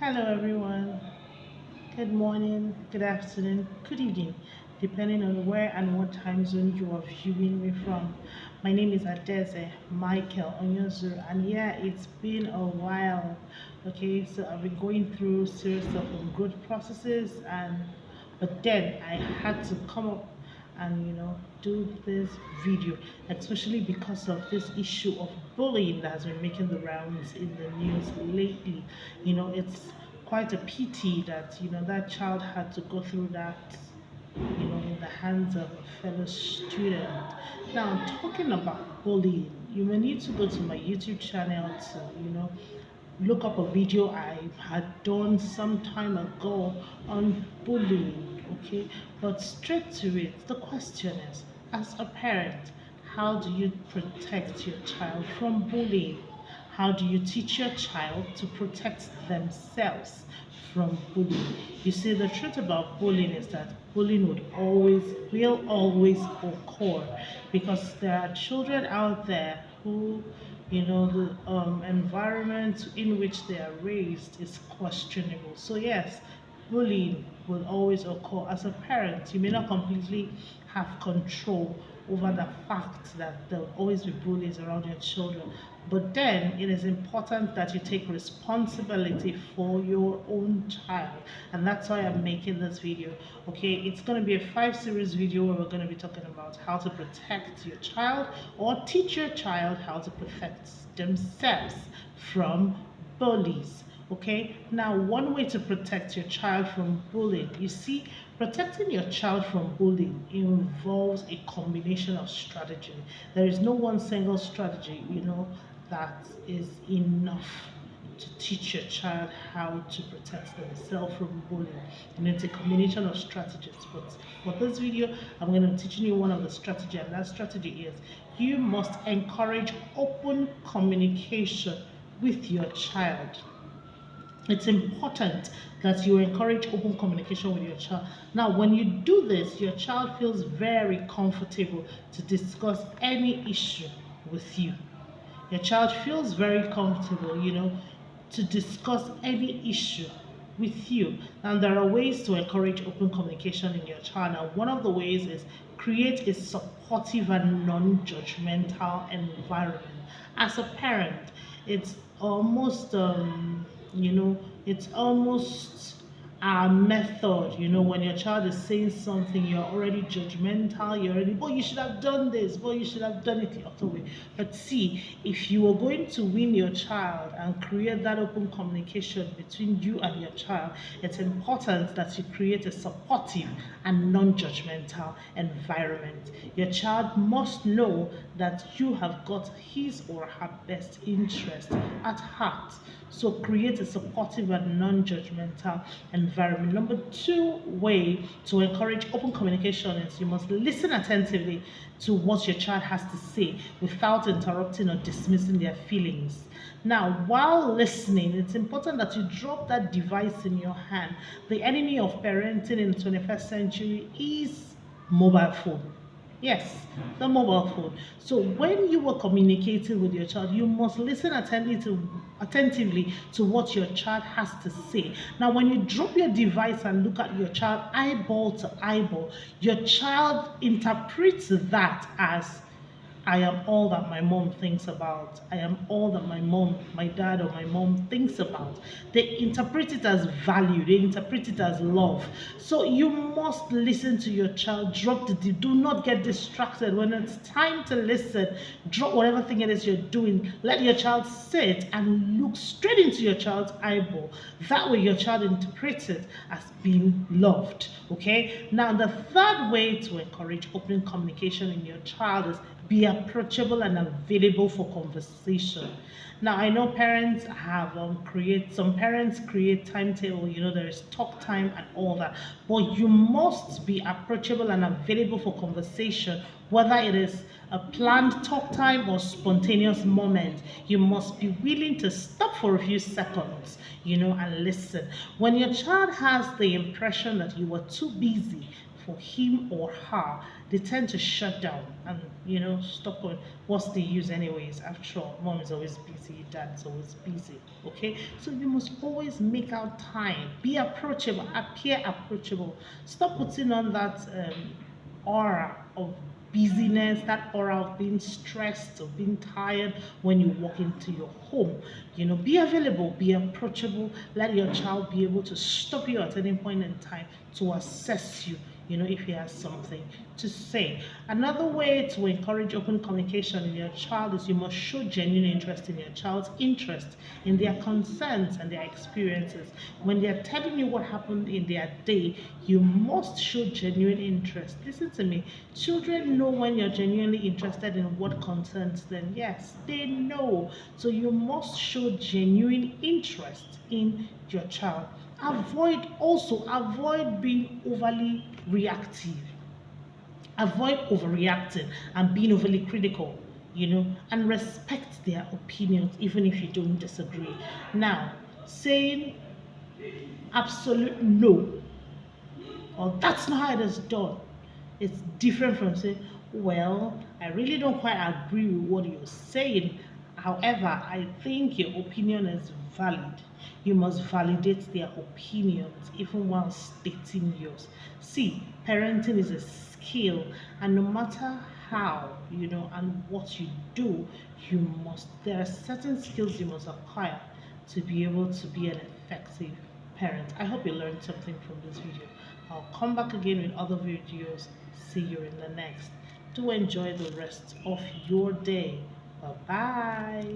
Hello, everyone. Good morning, good afternoon, good evening, depending on where and what time zone you are viewing me from. My name is Adeze Michael Onyozu, and yeah, it's been a while. Okay, so I've been going through series of growth processes, and but then I had to come up and do this video, especially because of this issue of bullying that has been making the rounds in the news lately. It's quite a pity that that child had to go through that, in the hands of a fellow student. Now, talking about bullying, you may need to go to my YouTube channel to look up a video I had done some time ago on bullying. Okay, but straight to it, the question is, as a parent, how do you protect your child from bullying? How do you teach your child to protect themselves from bullying? You see, the truth about bullying is that bullying will always occur, because there are children out there who, the environment in which they are raised is questionable. So yes, bullying will always occur. As a parent, you may not completely have control over the fact that there will always be bullies around your children. But then it is important that you take responsibility for your own child. And that's why I'm making this video. Okay, it's going to be a 5 series video where we're going to be talking about how to protect your child or teach your child how to protect themselves from bullies. Okay, now one way to protect your child from bullying, you see, protecting your child from bullying involves a combination of strategy. There is no one single strategy, that is enough to teach your child how to protect themselves from bullying. And it's a combination of strategies. But for this video, I'm going to be teaching you one of the strategy, and that strategy is you must encourage open communication with your child. It's important that you encourage open communication with your child. Now, when you do this, your child feels very comfortable to discuss any issue with you. Your child feels very comfortable, to discuss any issue with you. And there are ways to encourage open communication in your child. Now, one of the ways is create a supportive and non-judgmental environment. As a parent, it's almost you know it's almost a method. When your child is saying something, you're already judgmental. You're already, oh, you should have done this, oh, you should have done it the other way. But see, if you are going to win your child and create that open communication between you and your child, it's important that you create a supportive and non-judgmental environment. Your child must know that you have got his or her best interest at heart. So create a supportive and non-judgmental environment. Number two way to encourage open communication is you must listen attentively to what your child has to say without interrupting or dismissing their feelings. Now, while listening, it's important that you drop that device in your hand. The enemy of parenting in the 21st century is mobile phone. Yes, the mobile phone. So when you are communicating with your child, you must listen attentively to what your child has to say. Now, when you drop your device and look at your child eyeball to eyeball, your child interprets that as, I am all that my mom thinks about. I am all that my dad or my mom thinks about. They interpret it as value. They interpret it as love. So you must listen to your child. Do not get distracted. When it's time to listen, drop whatever thing it is you're doing. Let your child sit and look straight into your child's eyeball. That way your child interprets it as being loved. Okay? Now, the third way to encourage open communication in your child is be approachable and available for conversation. Now, I know parents have create some parents create timetable. There is talk time and all that, but you must be approachable and available for conversation, whether it is a planned talk time or spontaneous moment. You must be willing to stop for a few seconds, and listen. When your child has the impression that you were too busy for him or her, they tend to shut down and stop on what's the use anyways. After all, mom is always busy, dad's always busy. Okay, so you must always make out time, be approachable, appear approachable. Stop putting on that aura of busyness, that aura of being stressed, of being tired when you walk into your home. Be available, be approachable. Let your child be able to stop you at any point in time to assess you, if he has something to say. Another way to encourage open communication in your child is you must show genuine interest in your child's interest, in their concerns and their experiences. When they're telling you what happened in their day, you must show genuine interest. Listen to me. Children know when you're genuinely interested in what concerns them. Yes, they know. So you must show genuine interest in your child. Avoid being overly reactive. Avoid overreacting and being overly critical, and respect their opinions even if you don't disagree. Now, saying absolute no or that's not how it is done, it's different from saying, well, I really don't quite agree with what you're saying. However, I think your opinion is valid. You must validate their opinions even while stating yours. See, parenting is a skill, and no matter how, and what you do, there are certain skills you must acquire to be able to be an effective parent. I hope you learned something from this video. I'll come back again with other videos. See you in the next. Do enjoy the rest of your day. Bye bye.